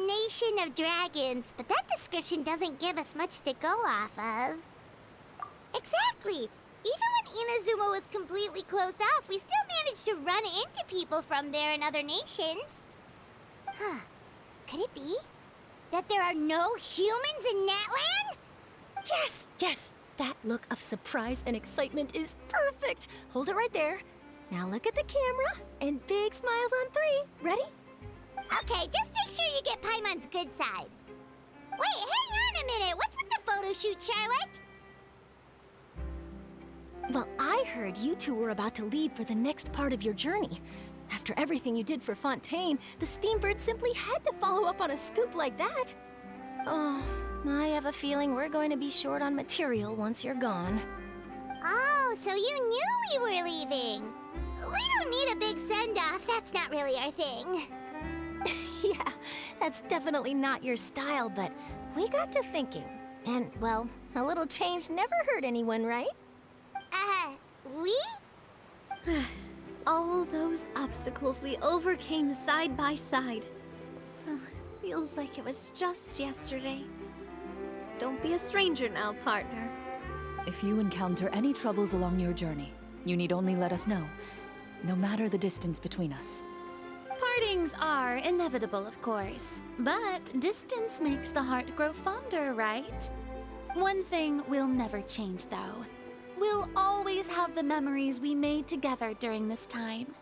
nation of dragons, but that description doesn't give us much to go off of. Exactly! Even when Inazuma was completely closed off, we still managed to run into people from there and other nations. Huh. Could it be that there are no humans in Natland? Yes, yes! That look of surprise and excitement is perfect! Hold it right there. Now look at the camera, and big smiles on 3. Ready? Okay, just make sure you get Paimon's good side. Wait, hang on a minute! What's with the photo shoot, Charlotte? Well, I heard you two were about to leave for the next part of your journey. After everything you did for Fontaine, the Steambird simply had to follow up on a scoop like that. Oh, I have a feeling we're going to be short on material once you're gone. Oh, so you knew we were leaving. We don't need a big send-off. That's not really our thing. Yeah, that's definitely not your style, but we got to thinking. And, well, a little change never hurt anyone, right? We? All those obstacles we overcame side by side. Feels like it was just yesterday. Don't be a stranger now, partner. If you encounter any troubles along your journey, you need only let us know, no matter the distance between us. Partings are inevitable, of course, but distance makes the heart grow fonder, right? One thing will never change, though. We'll always have the memories we made together during this time.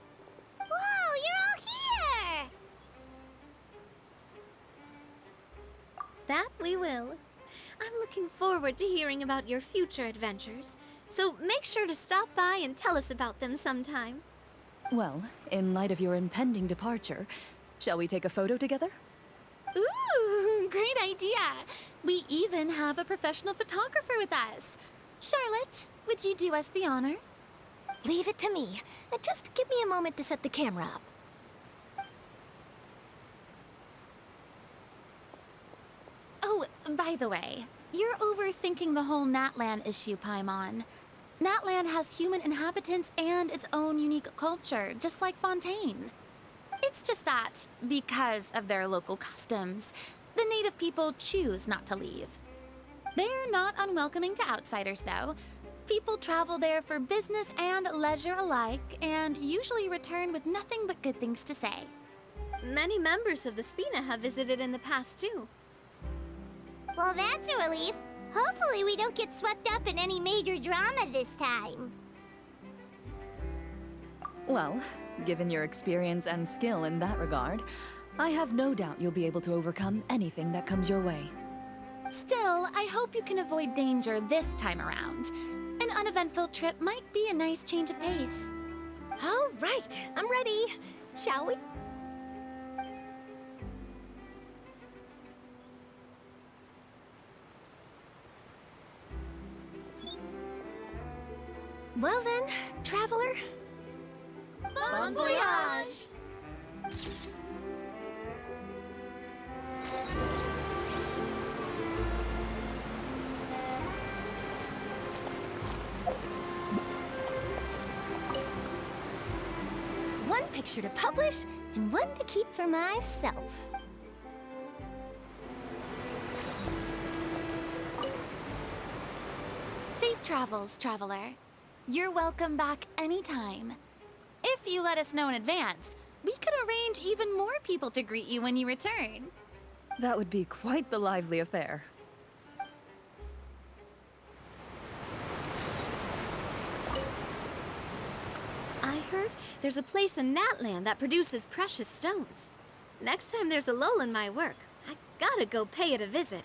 Whoa, you're all here! That we will. I'm looking forward to hearing about your future adventures, so make sure to stop by and tell us about them sometime. Well, in light of your impending departure, shall we take a photo together? Ooh, great idea! We even have a professional photographer with us. Charlotte, would you do us the honor? Leave it to me. Just give me a moment to set the camera up. Oh, by the way, you're overthinking the whole Natlan issue, Paimon. Natlan has human inhabitants and its own unique culture, just like Fontaine. It's just that, because of their local customs, the native people choose not to leave. They're not unwelcoming to outsiders, though. People travel there for business and leisure alike, and usually return with nothing but good things to say. Many members of the Spina have visited in the past, too. Well, that's a relief. Hopefully we don't get swept up in any major drama this time. Well, given your experience and skill in that regard, I have no doubt you'll be able to overcome anything that comes your way. Still, I hope you can avoid danger this time around. An uneventful trip might be a nice change of pace. All right, I'm ready. Shall we? Well then, traveler. Bon voyage! One picture to publish, and one to keep for myself. Safe travels, traveler. You're welcome back anytime. If you let us know in advance, we could arrange even more people to greet you when you return. That would be quite the lively affair. I heard there's a place in Natland that produces precious stones. Next time there's a lull in my work, I gotta go pay it a visit.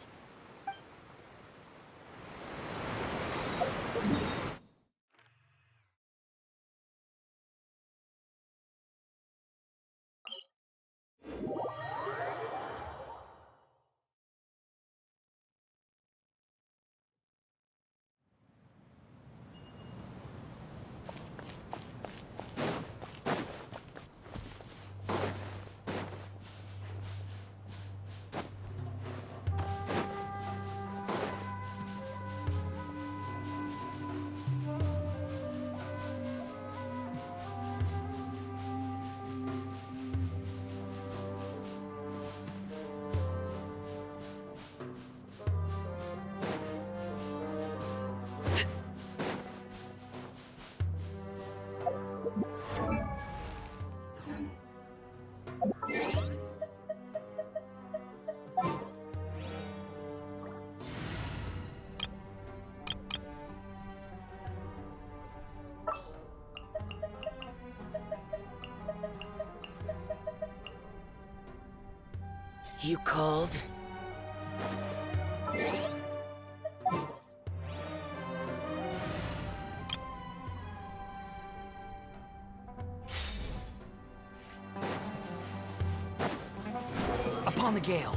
You called? Upon the gale.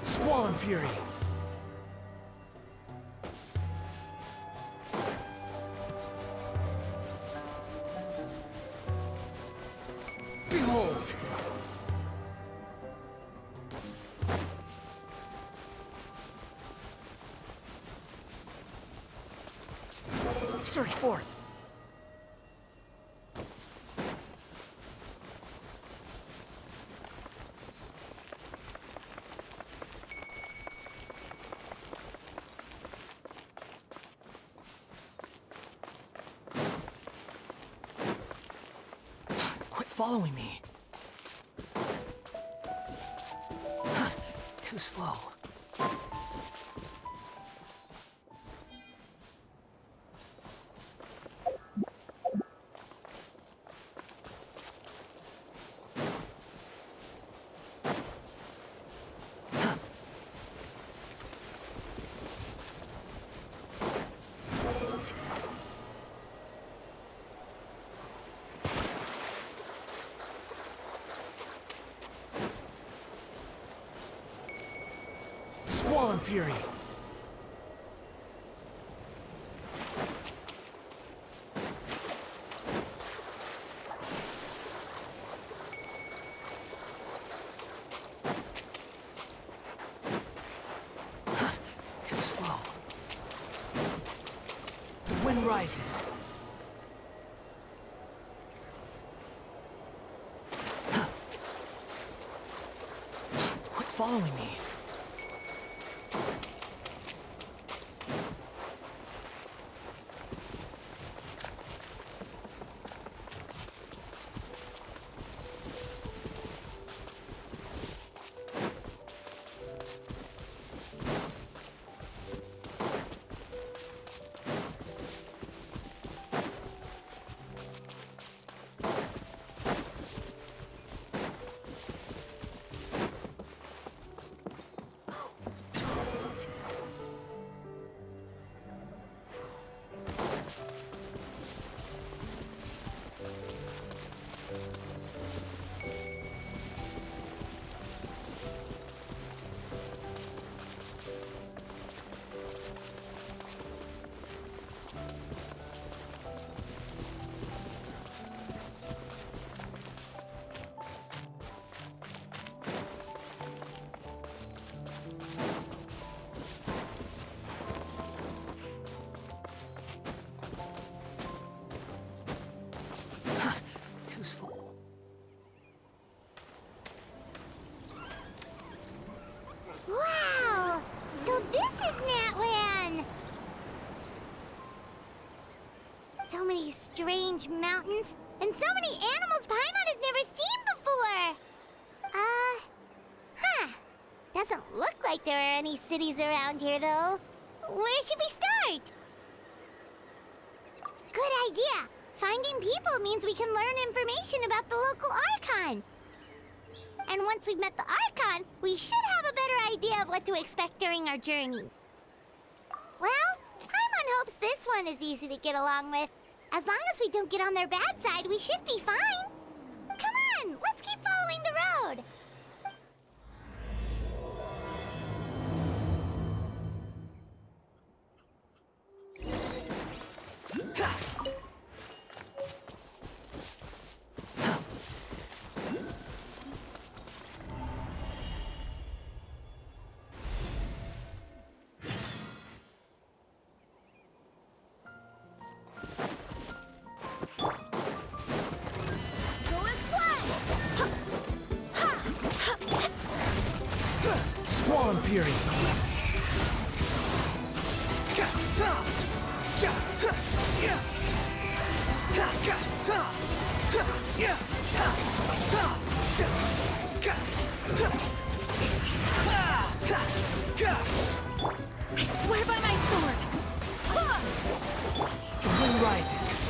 Squall and Fury. Behold! Search forth! Quit following me. Too slow. Squall and Fury. Too slow. The wind rises. Quit following me. Too slow. Wow! So this is Natlan! So many strange mountains, and so many animals Paimon has never seen before! Doesn't look like there are any cities around here, though. Where should we start? Good idea! Finding people means we can learn information about the local Archon. And once we've met the Archon, we should have a better idea of what to expect during our journey. Well, Paimon hopes this one is easy to get along with. As long as we don't get on their bad side, we should be fine. Come on, let's keep following the road. Squall Fury. I swear by my sword! The wind rises.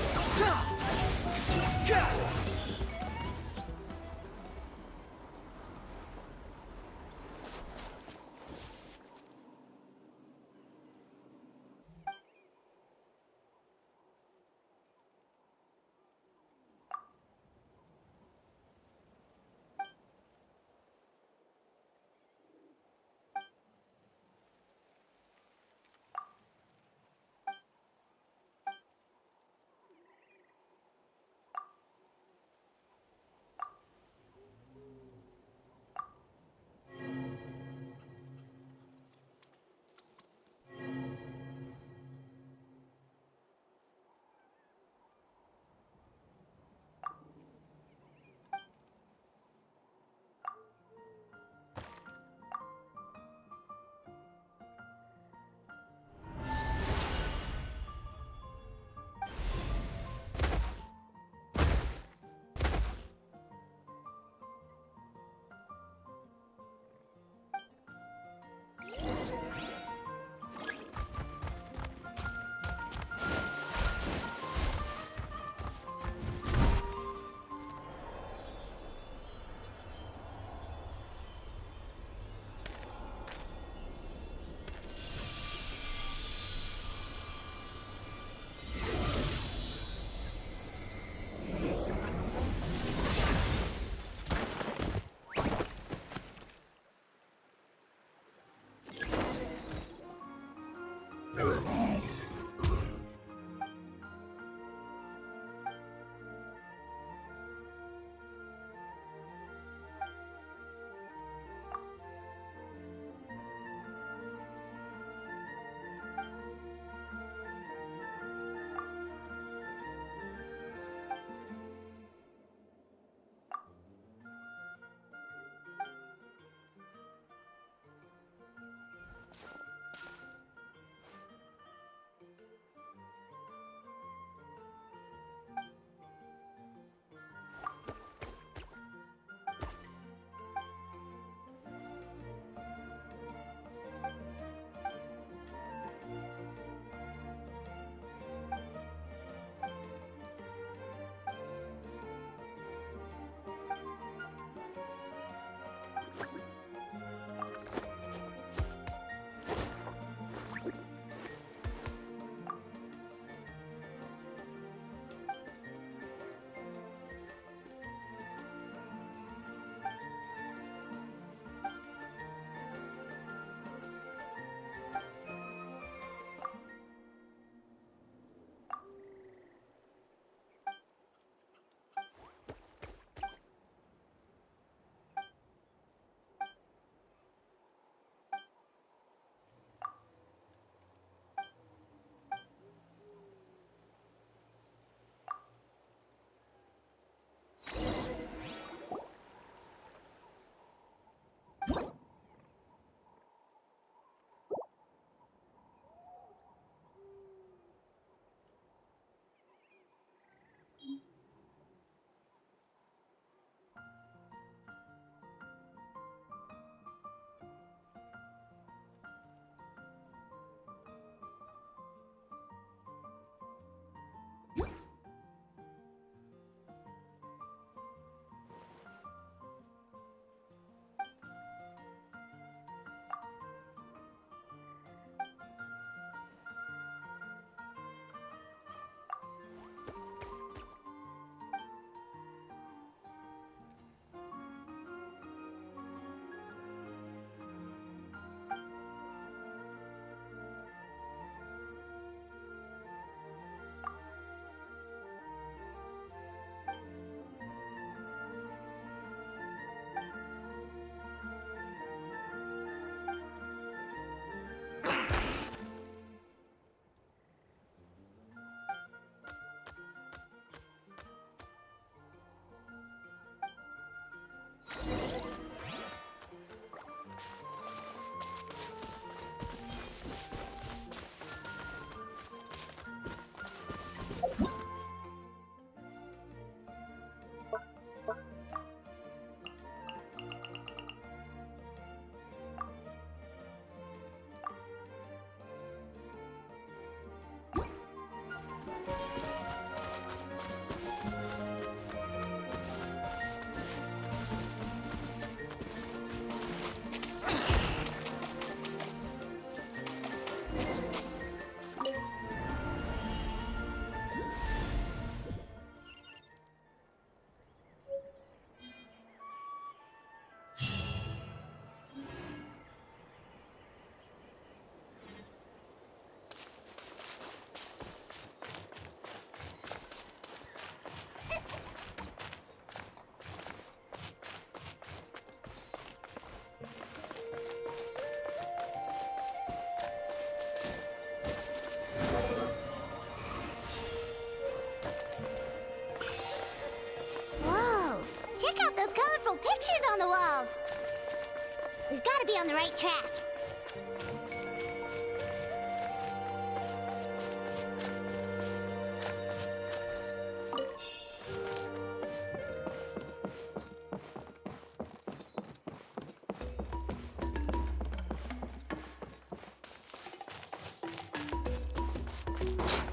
be on the right track.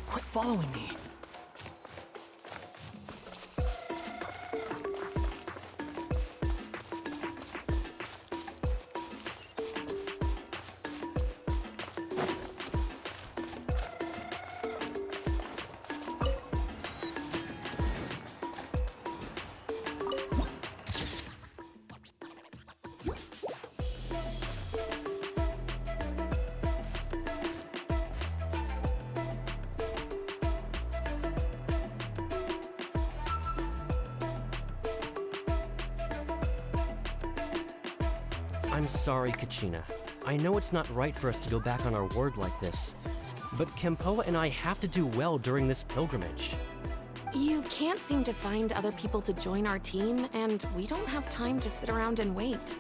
Quit following me. I'm sorry, Kachina. I know it's not right for us to go back on our word like this, but Kempoa and I have to do well during this pilgrimage. You can't seem to find other people to join our team, and we don't have time to sit around and wait.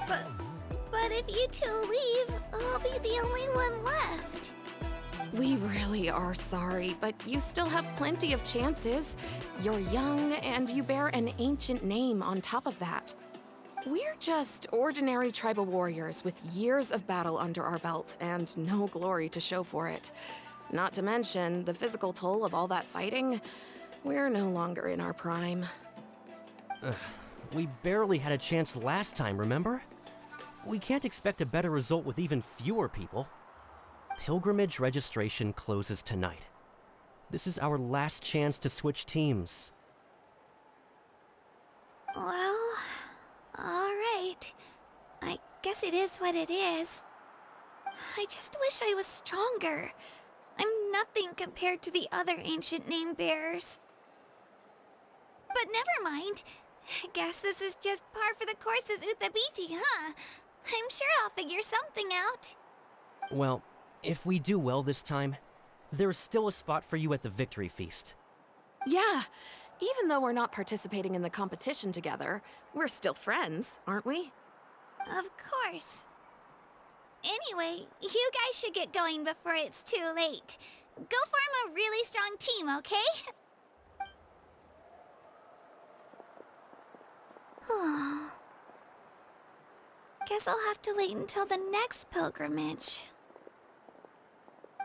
But if you two leave, I'll be the only one left. We really are sorry, but you still have plenty of chances. You're young, and you bear an ancient name on top of that. We're just ordinary tribal warriors with years of battle under our belt and no glory to show for it. Not to mention the physical toll of all that fighting. We're no longer in our prime. We barely had a chance last time, remember? We can't expect a better result with even fewer people. Pilgrimage registration closes tonight. This is our last chance to switch teams. Well, alright. I guess it is what it is. I just wish I was stronger. I'm nothing compared to the other ancient name bearers. But never mind. Guess this is just par for the course as Uthabiti, huh? I'm sure I'll figure something out. Well, if we do well this time, there's still a spot for you at the victory feast. Yeah, even though we're not participating in the competition together, we're still friends, aren't we? Of course. Anyway, you guys should get going before it's too late. Go form a really strong team, okay? Guess I'll have to wait until the next pilgrimage.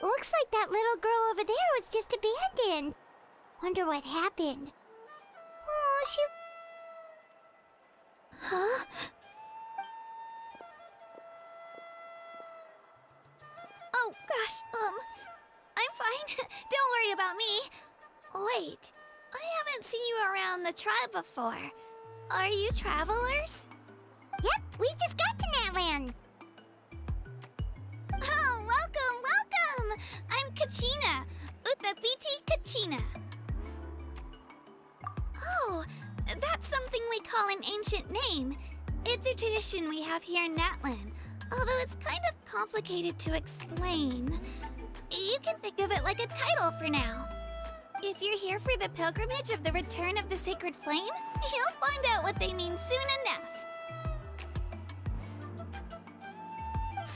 Looks like that little girl over there was just abandoned. Wonder what happened. Oh, she... Huh? Oh, gosh, I'm fine. Don't worry about me. Wait, I haven't seen you around the tribe before. Are you travelers? Yep, we just got to Natland. Oh, welcome! I'm Kachina, Uthabiti Kachina. Oh, that's something we call an ancient name. It's a tradition we have here in Natland, although it's kind of complicated to explain. You can think of it like a title for now. If you're here for the pilgrimage of the return of the sacred flame, you'll find out what they mean soon enough.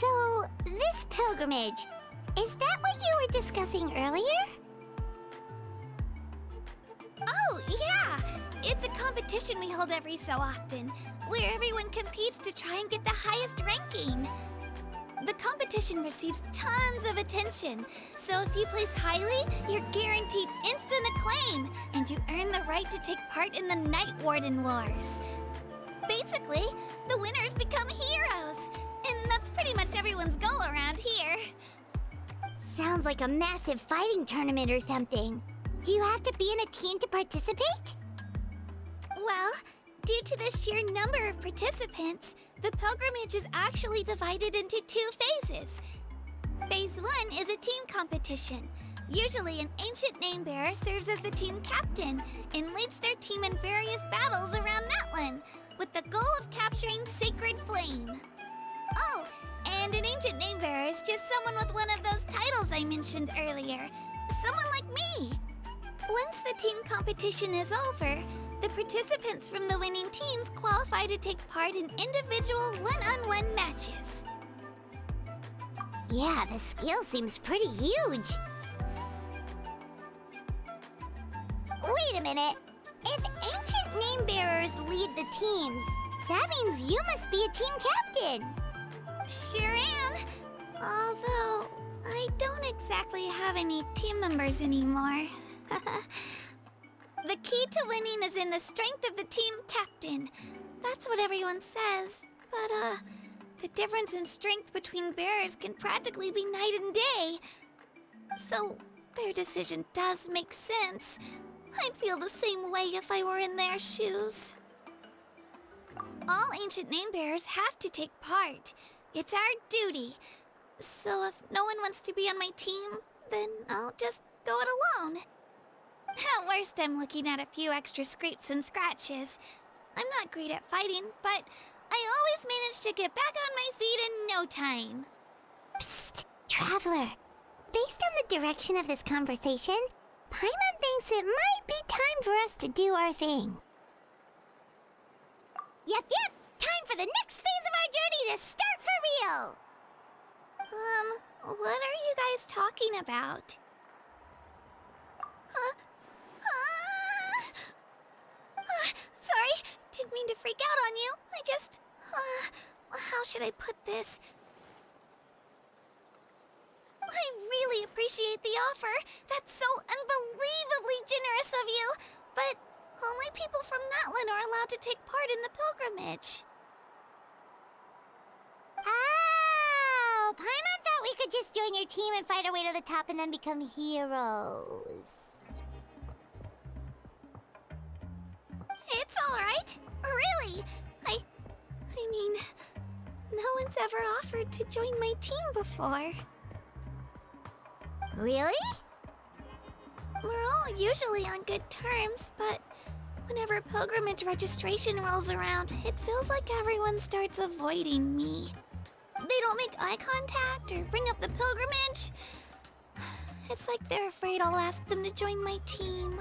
So, this pilgrimage, is that what you were discussing earlier? Oh, yeah! It's a competition we hold every so often, where everyone competes to try and get the highest ranking. The competition receives tons of attention, so if you place highly, you're guaranteed instant acclaim, and you earn the right to take part in the Night Warden Wars. Basically, the winners become heroes, and that's pretty much everyone's goal around here. Sounds like a massive fighting tournament or something. Do you have to be in a team to participate? Well, due to the sheer number of participants, the pilgrimage is actually divided into 2 phases. Phase 1 is a team competition. Usually, an ancient name bearer serves as the team captain and leads their team in various battles around Natland, with the goal of capturing Sacred Flame. Oh, and an ancient name bearer is just someone with one of those titles I mentioned earlier. Someone like me. Once the team competition is over, The participants from the winning teams qualify to take part in individual one-on-one matches. Yeah, the skill seems pretty huge. Wait a minute. If ancient name bearers lead the teams, that means you must be a team captain. Sure am. Although, I don't exactly have any team members anymore. The key to winning is in the strength of the team captain. That's what everyone says. But, the difference in strength between bearers can practically be night and day. So, their decision does make sense. I'd feel the same way if I were in their shoes. All ancient name bearers have to take part. It's our duty. So if no one wants to be on my team, then I'll just go it alone. At worst, I'm looking at a few extra scrapes and scratches. I'm not great at fighting, but I always manage to get back on my feet in no time. Psst, Traveler. Based on the direction of this conversation, Paimon thinks it might be time for us to do our thing. Yep. Time for the next phase of our journey to start for real! What are you guys talking about? Sorry, didn't mean to freak out on you. I just, how should I put this? I really appreciate the offer. That's so unbelievably generous of you. But only people from Natlan are allowed to take part in the pilgrimage. Oh, Paimon thought we could just join your team and fight our way to the top and then become heroes. It's all right. Really. I mean, no one's ever offered to join my team before. Really? We're all usually on good terms, but whenever pilgrimage registration rolls around, it feels like everyone starts avoiding me. They don't make eye contact or bring up the pilgrimage. It's like they're afraid I'll ask them to join my team.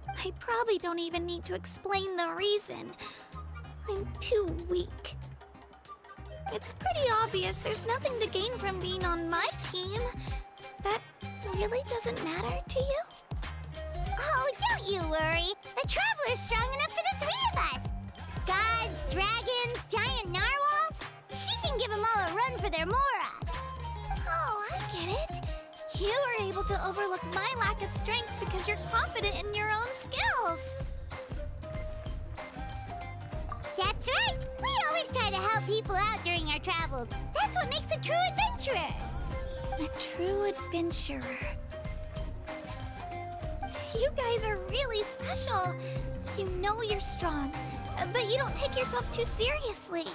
I probably don't even need to explain the reason. I'm too weak. It's pretty obvious there's nothing to gain from being on my team. That really doesn't matter to you? Oh, don't you worry. The Traveler's strong enough for the three of us. Gods, dragons, giant narwhals. She can give them all a run for their Mora. Oh, I get it. You were able to overlook my lack of strength because you're confident in your own skills. That's right. We always try to help people out during our travels. That's what makes a true adventurer. A true adventurer. You guys are really special. You know you're strong, but you don't take yourselves too seriously.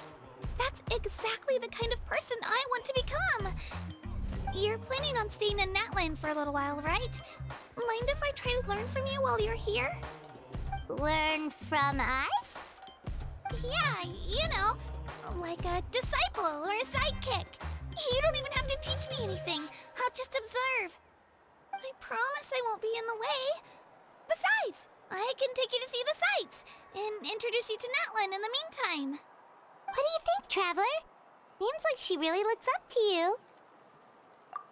That's exactly the kind of person I want to become. You're planning on staying in Natlan for a little while, right? Mind if I try to learn from you while you're here? Learn from us? Yeah, you know, like a disciple or a sidekick. You don't even have to teach me anything. I'll just observe. I promise I won't be in the way. Besides, I can take you to see the sights and introduce you to Natlan in the meantime. What do you think, Traveler? Seems like she really looks up to you.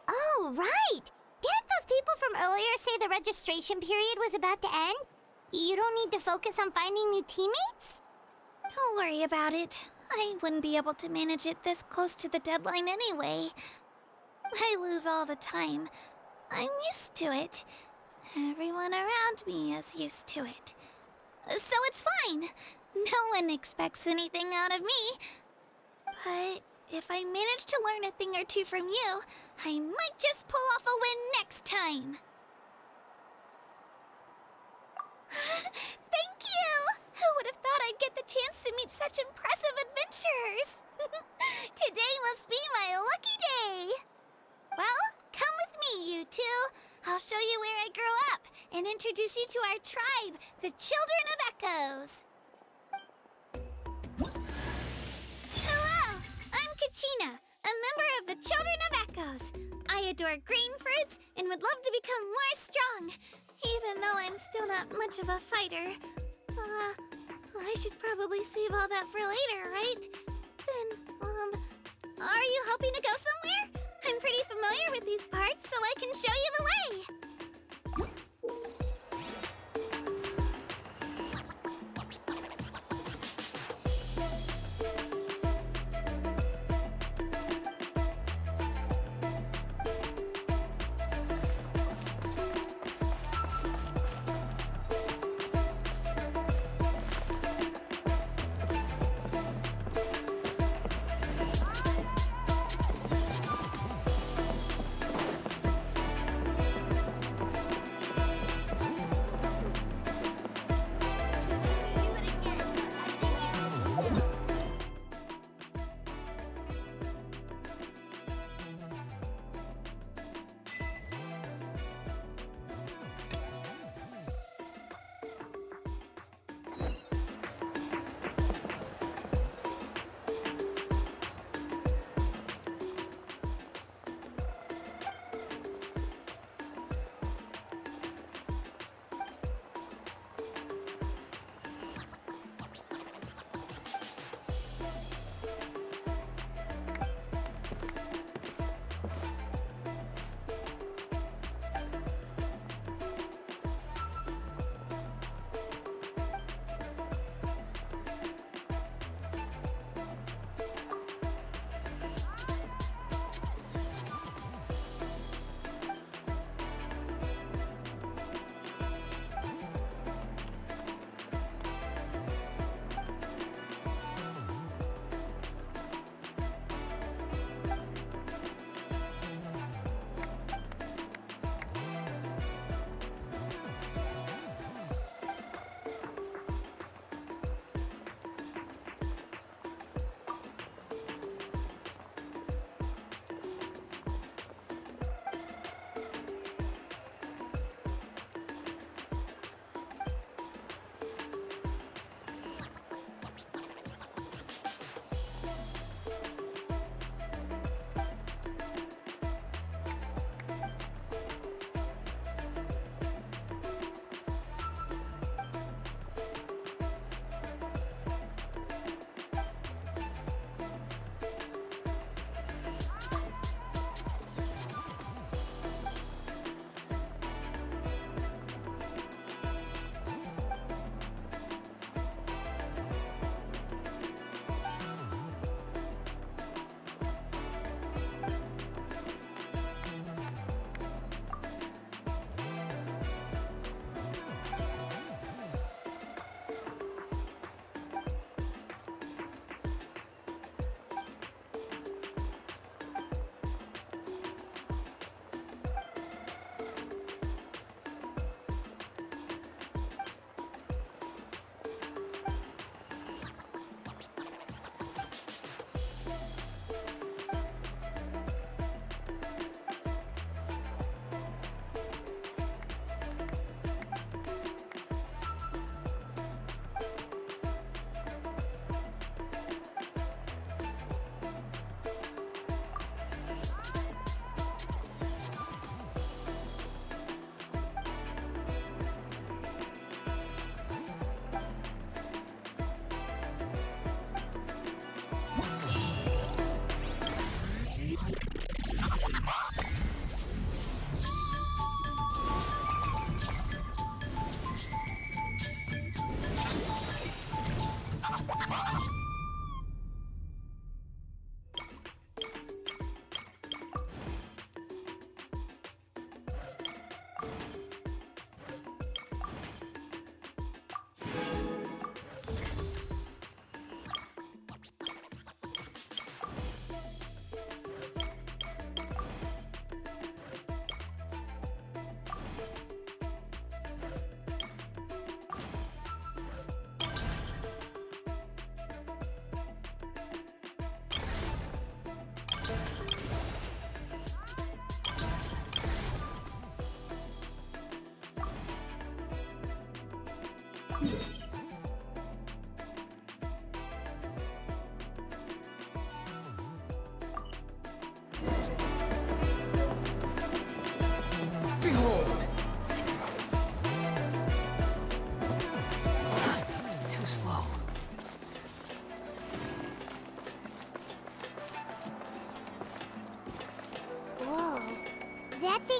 Oh, right! Didn't those people from earlier say the registration period was about to end? You don't need to focus on finding new teammates? Don't worry about it. I wouldn't be able to manage it this close to the deadline anyway. I lose all the time. I'm used to it. Everyone around me is used to it. So it's fine. No one expects anything out of me. But if I manage to learn a thing or two from you, I might just pull off a win next time. Thank you! Who would have thought I'd get the chance to meet such impressive adventurers? Today must be my lucky day. Well, come with me, you two. I'll show you where I grew up and introduce you to our tribe, the Children of Echoes. Hello, I'm Kachina, a member of the Children of Echoes. I adore green fruits and would love to become more strong, even though I'm still not much of a fighter. I should probably save all that for later, right? Then, are you hoping to go somewhere? I'm pretty familiar with these parts, so I can show you the way.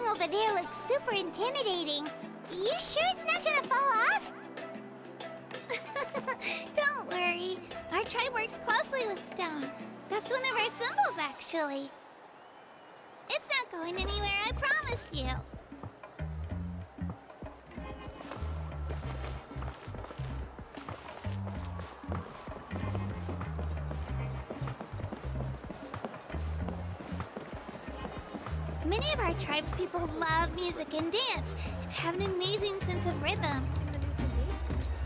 over there looks super intimidating. You sure it's not gonna fall off? Don't worry. Our tribe works closely with stone. That's one of our symbols, actually. It's not going anywhere, I promise you. Many of our tribespeople love music and dance and have an amazing sense of rhythm.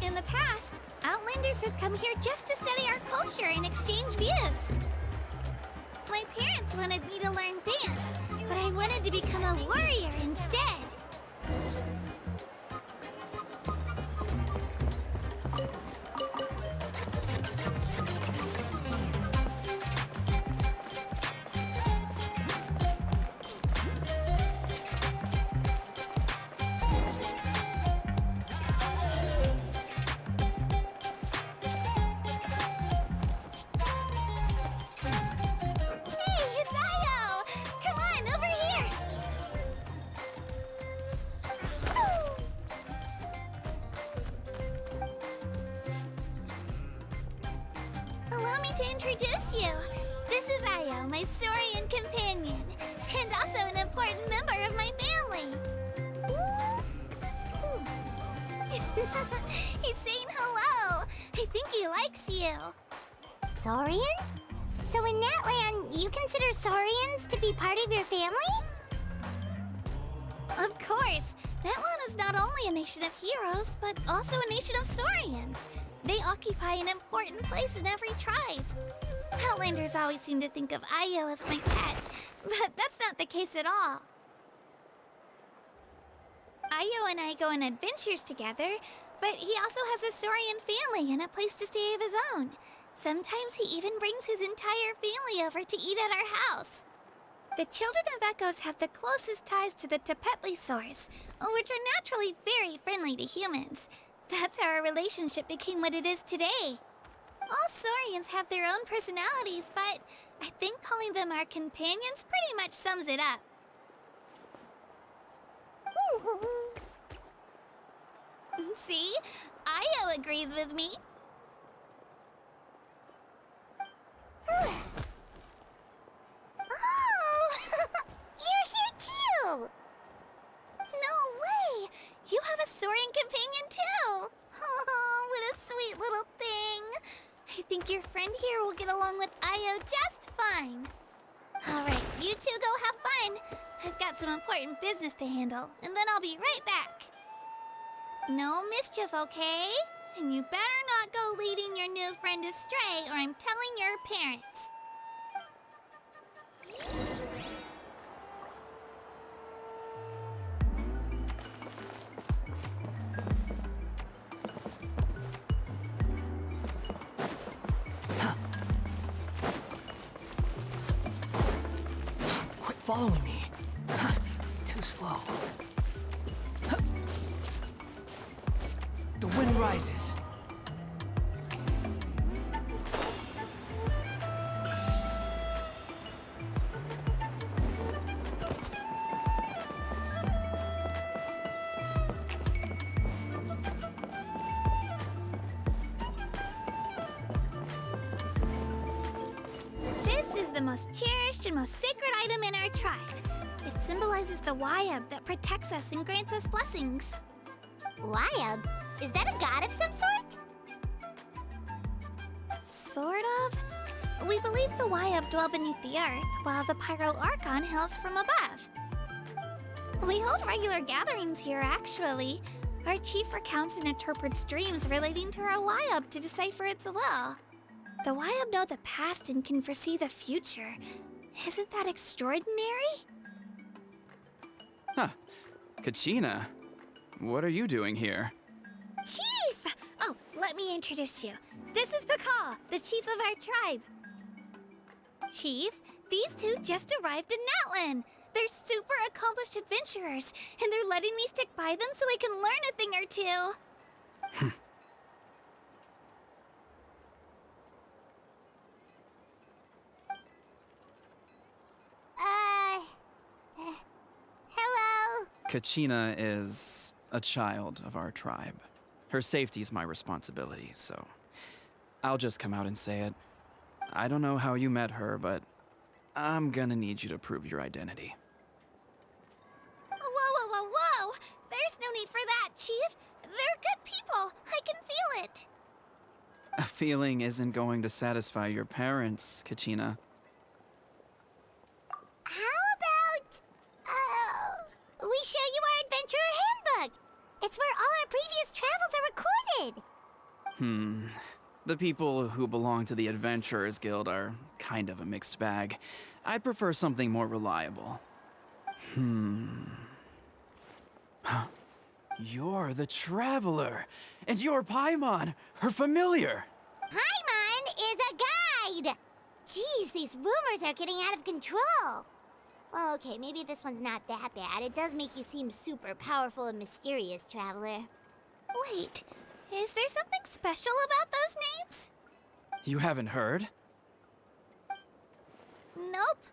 In the past, Outlanders have come here just to study our culture and exchange views. My parents wanted me to learn dance, but I wanted to become a warrior instead. Allow me to introduce you. This is Io, my Saurian companion, and also an important member of my family. He's saying hello. I think he likes you. Saurian? So in Natland, you consider Saurians to be part of your family? Of course. Natlan is not only a nation of heroes, but also a nation of Saurians. They occupy an important place in every tribe. Outlanders always seem to think of Io as my pet, but that's not the case at all. Io and I go on adventures together, but he also has a Saurian family and a place to stay of his own. Sometimes he even brings his entire family over to eat at our house. The children of Echoes have the closest ties to the Tepetlisaurs, which are naturally very friendly to humans. That's how our relationship became what it is today. All Saurians have their own personalities, but I think calling them our companions pretty much sums it up. See? Io agrees with me. Oh! You're here too! No way! You have a Saurian companion too! Oh, what a sweet little thing! I think your friend here will get along with Io just fine. Alright, you two go have fun. I've got some important business to handle, and then I'll be right back. No mischief, okay? And you better not go leading your new friend astray, or I'm telling your parents. Quit following me. Too slow. The wind rises. This is the most cherished and most sacred item in our tribe. It symbolizes the Wayab that protects us and grants us blessings. Wayab? Is that a god of some sort? Sort of. We believe the Wayab dwell beneath the earth, while the Pyro Archon hails from above. We hold regular gatherings here, actually. Our chief recounts and interprets dreams relating to our Wayab to decipher its will. The Wayab know the past and can foresee the future. Isn't that extraordinary? Huh. Kachina, what are you doing here? Chief! Oh, let me introduce you. This is Pakal, the chief of our tribe. Chief, these two just arrived in Natlan. They're super accomplished adventurers, and they're letting me stick by them so I can learn a thing or two. Hello? Kachina is a child of our tribe. Her safety's my responsibility, so I'll just come out and say it. I don't know how you met her, but I'm gonna need you to prove your identity. Whoa, whoa, whoa, whoa! There's no need for that, Chief. They're good people. I can feel it. A feeling isn't going to satisfy your parents, Kachina. How about, we show you our adventurer handbook? It's where all our previous travels are recorded. The people who belong to the Adventurers Guild are kind of a mixed bag. I'd prefer something more reliable. You're the Traveler, and you're Paimon, her familiar. Paimon is a guide! Jeez, these rumors are getting out of control. Well, okay, maybe this one's not that bad. It does make you seem super powerful and mysterious, Traveler. Wait, is there something special about those names? You haven't heard? Nope.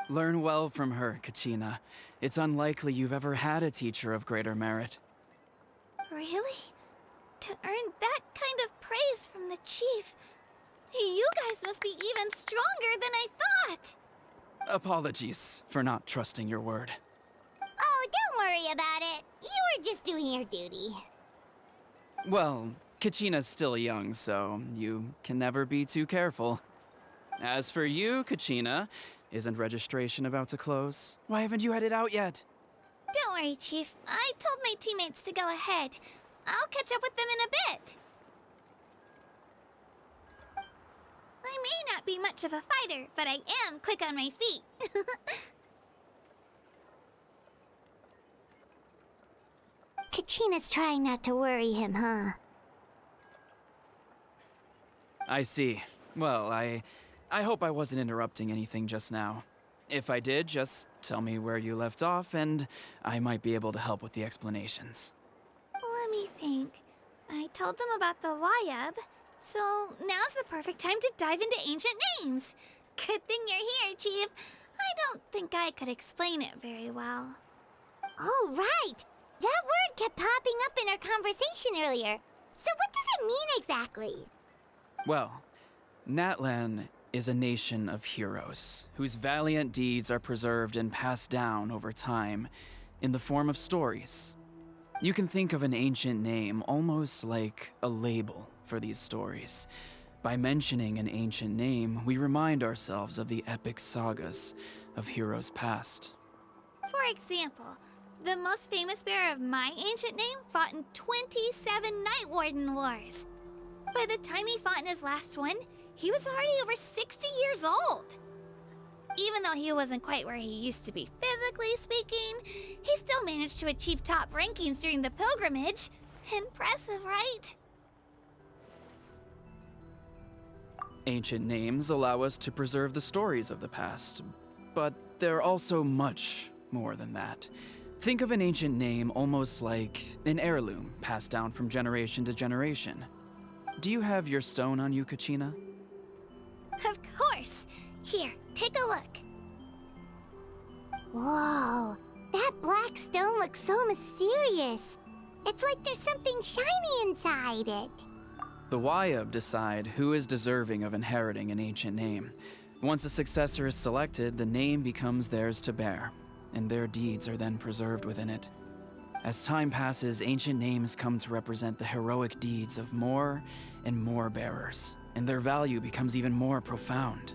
Learn well from her, Kachina. It's unlikely you've ever had a teacher of greater merit. Really? To earn that kind of praise from the Chief, you guys must be even stronger than I thought. Apologies for not trusting your word. Oh, don't worry about it. You were just doing your duty. Well, Kachina's still young, so you can never be too careful. As for you, Kachina, isn't registration about to close? Why haven't you headed out yet? Don't worry, Chief. I told my teammates to go ahead. I'll catch up with them in a bit. I may not be much of a fighter, but I am quick on my feet. Kachina's trying not to worry him, huh? I see. Well, I hope I wasn't interrupting anything just now. If I did, just tell me where you left off, and I might be able to help with the explanations. Let me think. I told them about the Wayab, so now's the perfect time to dive into ancient names. Good thing you're here, Chief. I don't think I could explain it very well. Oh, right! That word kept popping up in our conversation earlier. So what does it mean exactly? Well, Natlan is a nation of heroes whose valiant deeds are preserved and passed down over time in the form of stories. You can think of an ancient name almost like a label for these stories. By mentioning an ancient name, we remind ourselves of the epic sagas of heroes past. For example, the most famous bearer of my ancient name fought in 27 Night Warden Wars. By the time he fought in his last one, he was already over 60 years old. Even though he wasn't quite where he used to be physically speaking, he still managed to achieve top rankings during the pilgrimage. Impressive, right? Ancient names allow us to preserve the stories of the past, but they're also much more than that. Think of an ancient name almost like an heirloom passed down from generation to generation. Do you have your stone on you, Kachina? Of course. Here, take a look. Whoa, that black stone looks so mysterious. It's like there's something shiny inside it. The Wayab decide who is deserving of inheriting an ancient name. Once a successor is selected, the name becomes theirs to bear, and their deeds are then preserved within it. As time passes, ancient names come to represent the heroic deeds of more and more bearers, and their value becomes even more profound.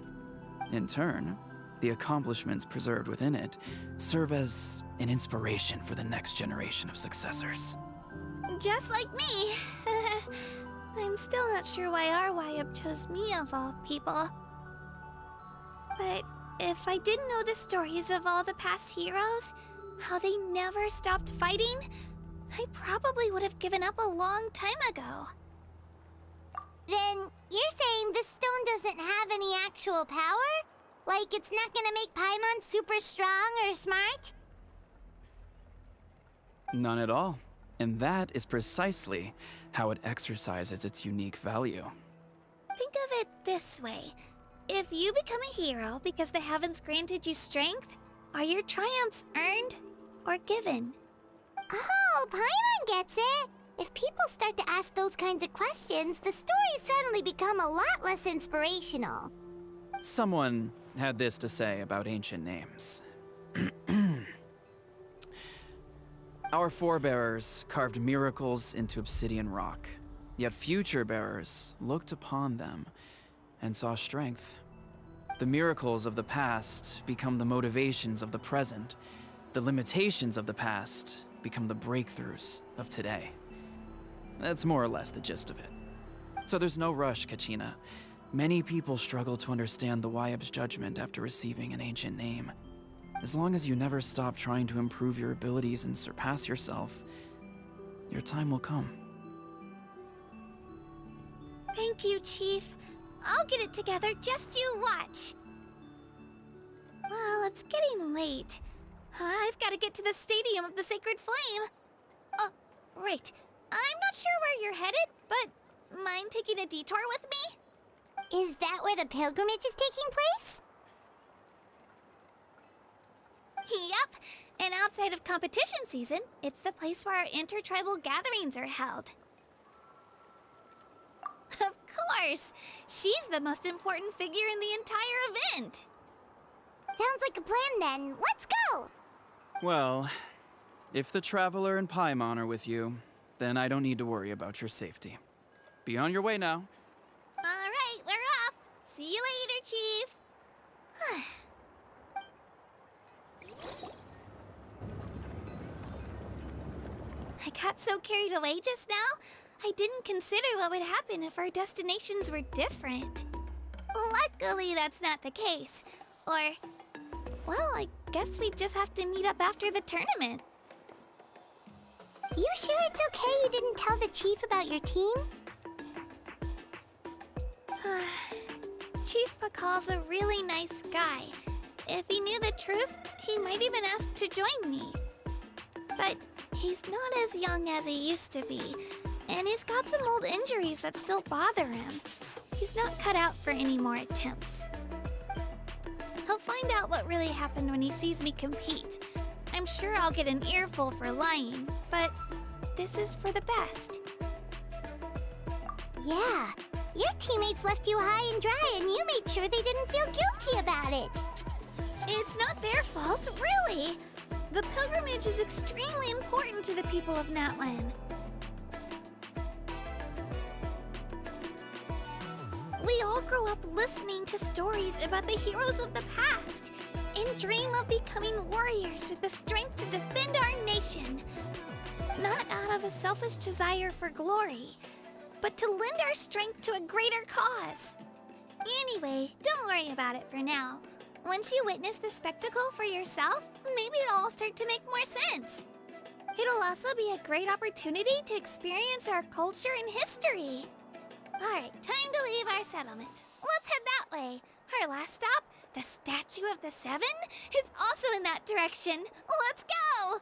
In turn, the accomplishments preserved within it serve as an inspiration for the next generation of successors. Just like me. I'm still not sure why our Wayab chose me of all people. But if I didn't know the stories of all the past heroes, how they never stopped fighting, I probably would have given up a long time ago. Then you're saying this stone doesn't have any actual power? Like it's not gonna make Paimon super strong or smart? None at all. And that is precisely how it exercises its unique value. Think of it this way. If you become a hero because the heavens granted you strength, are your triumphs earned or given? Oh, Paimon gets it! If people start to ask those kinds of questions, the stories suddenly become a lot less inspirational. Someone had this to say about ancient names. Our forebears carved miracles into obsidian rock, yet future bearers looked upon them and saw strength. The miracles of the past become the motivations of the present. The limitations of the past become the breakthroughs of today. That's more or less the gist of it. So there's no rush, Kachina. Many people struggle to understand the Wyeb's judgment after receiving an ancient name. As long as you never stop trying to improve your abilities and surpass yourself, your time will come. Thank you, Chief. I'll get it together, just you watch. Well, it's getting late. I've got to get to the Stadium of the Sacred Flame. Oh, right. I'm not sure where you're headed, but mind taking a detour with me? Is that where the pilgrimage is taking place? Yep, and outside of competition season, it's the place where our intertribal gatherings are held. Of course! She's the most important figure in the entire event! Sounds like a plan then. Let's go! Well, if the Traveler and Paimon are with you, then I don't need to worry about your safety. Be on your way now. Alright, we're off! See you later, Chief! I got so carried away just now, I didn't consider what would happen if our destinations were different. Luckily, that's not the case. Or, well, I guess we just have to meet up after the tournament. You sure it's okay you didn't tell the chief about your team? Chief Pakal's a really nice guy. If he knew the truth, he might even ask to join me. But he's not as young as he used to be, and he's got some old injuries that still bother him. He's not cut out for any more attempts. He'll find out what really happened when he sees me compete. I'm sure I'll get an earful for lying, but this is for the best. Yeah. Your teammates left you high and dry and you made sure they didn't feel guilty about it. It's not their fault, really. The pilgrimage is extremely important to the people of Natlan. We all grow up listening to stories about the heroes of the past and dream of becoming warriors with the strength to defend our nation. Not out of a selfish desire for glory, but to lend our strength to a greater cause. Anyway, don't worry about it for now. Once you witness the spectacle for yourself, maybe it'll all start to make more sense. It'll also be a great opportunity to experience our culture and history. Alright, time to leave our settlement. Let's head that way. Our last stop, the Statue of the Seven, is also in that direction. Let's go!